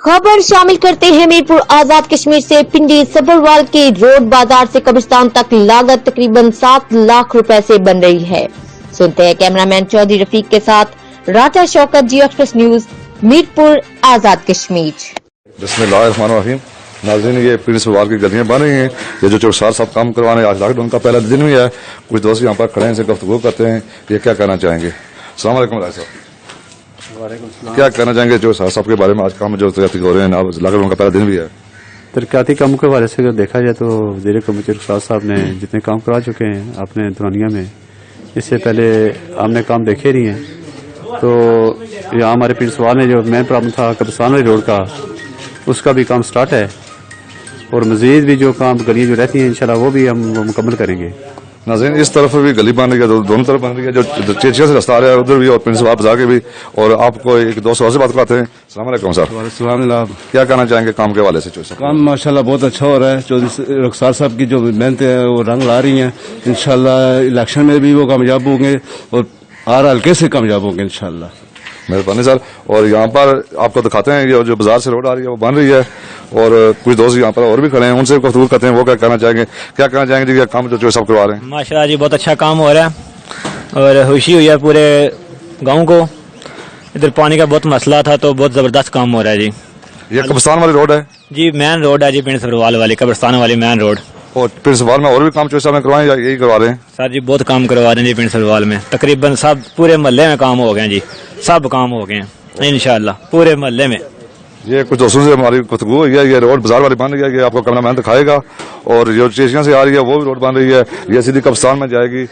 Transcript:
खबर शामिल करते हैं मीरपुर आजाद कश्मीर से पिंडी सब्बरवाल के रोड बाजार से कब्रिस्तान तक लागत तकरीबन 7 लाख रुपए से बन रही है। सुनते हैं कैमरामैन चौधरी रफीक के साथ राजा शौकत, जियो एक्सप्रेस न्यूज, मीरपुर आजाद कश्मीर। बिस्मिल्लाहिर्रहमानिर्रहीम। नाज़रीन, ये पिंडी सब्बरवाल की गलियां बन रही हैं। ये जो चौकीदार साहब काम करवाने आज लॉकडाउन का पहला दिन भी है। कुछ दोस्त यहाँ पर खड़े हैं, इनसे गुफ्तगू करते हैं, ये क्या कहना चाहेंगे। अस्सलाम वालेकुम राजा साहब, क्या कहना चाहेंगे जो साहब के बारे में? आज काम जो तरक्की हो रहे हैं, लॉकडाउन का पहला दिन भी है। तरक्याती कामों के बारे से अगर देखा जाए तो वज़ीर कौमी साहब ने जितने काम करा चुके हैं अपने दुनिया में, इससे पहले हमने काम देखे नहीं हैं। तो यहाँ हमारे पिंड सब्बरवाल में जो मेन प्रॉब्लम था कब्रिस्तान वाली रोड का, उसका भी काम स्टार्ट है और मजीद भी जो काम गलियाँ जो रहती हैं इंशाल्लाह वो भी हम मुकम्मल करेंगे। नाज़रीन, इस तरफ भी गली बन रही है, दोनों तरफ बन रही है, जो चेचिया से रास्ता आ रहा है उधर भी और पिंड सब्बरवाल बाजार के भी। और आपको एक दोस्त से बात कराते हैं। अस्सलाम वालेकुम सर, क्या कहना चाहेंगे काम के हवाले से? काम माशाल्लाह बहुत अच्छा हो रहा है। चौधरी रखसार साहब की जो मेहनत है वो रंग ला रही हैं। इंशाल्लाह इलेक्शन में भी वो कामयाब होंगे और हर हल्के से कामयाब होंगे इंशाल्लाह। मेहरबानी सर। और यहाँ पर आपको दिखाते हैं ये जो बाजार से रोड आ रही है वो बन रही है और कुछ दोस्त यहाँ पर और भी खड़े हैं, उनसे गुफ्तगू करते हैं, वो क्या कहना चाहेंगे। क्या कहना चाहेंगे जी, काम जो सब करवा रहे हैं? माशाल्लाह जी, बहुत अच्छा काम हो रहा है और खुशी हुई है पूरे गांव को। इधर पानी का बहुत मसला था तो बहुत जबरदस्त काम हो रहा है जी। ये कब्रिस्तान वाली रोड है जी, मेन रोड है जी, पिंड सब्बरवाल वाली कब्रिस्तान वाली मेन रोड। और पिंड सब्बरवाल में और भी काम चौधरी साहब ने करवाए या यही करवा रहे हैं? सर जी बहुत काम करवा रहे हैं जी पिंड सब्बरवाल में, तकरीबन सब पूरे मोहल्ले में काम हो गए जी, सब काम हो गए हैं इंशाल्लाह पूरे मोहल्ले में। ये कुछ दोस्तों से हमारी गुफ्तगू हुई है। ये रोड बाजार वाली बन रही है, ये आपको कैमरामैन दिखाएगा। और जो चेचिया से आ रही है वो भी रोड बन रही है, ये सीधी कब्रिस्तान में जाएगी।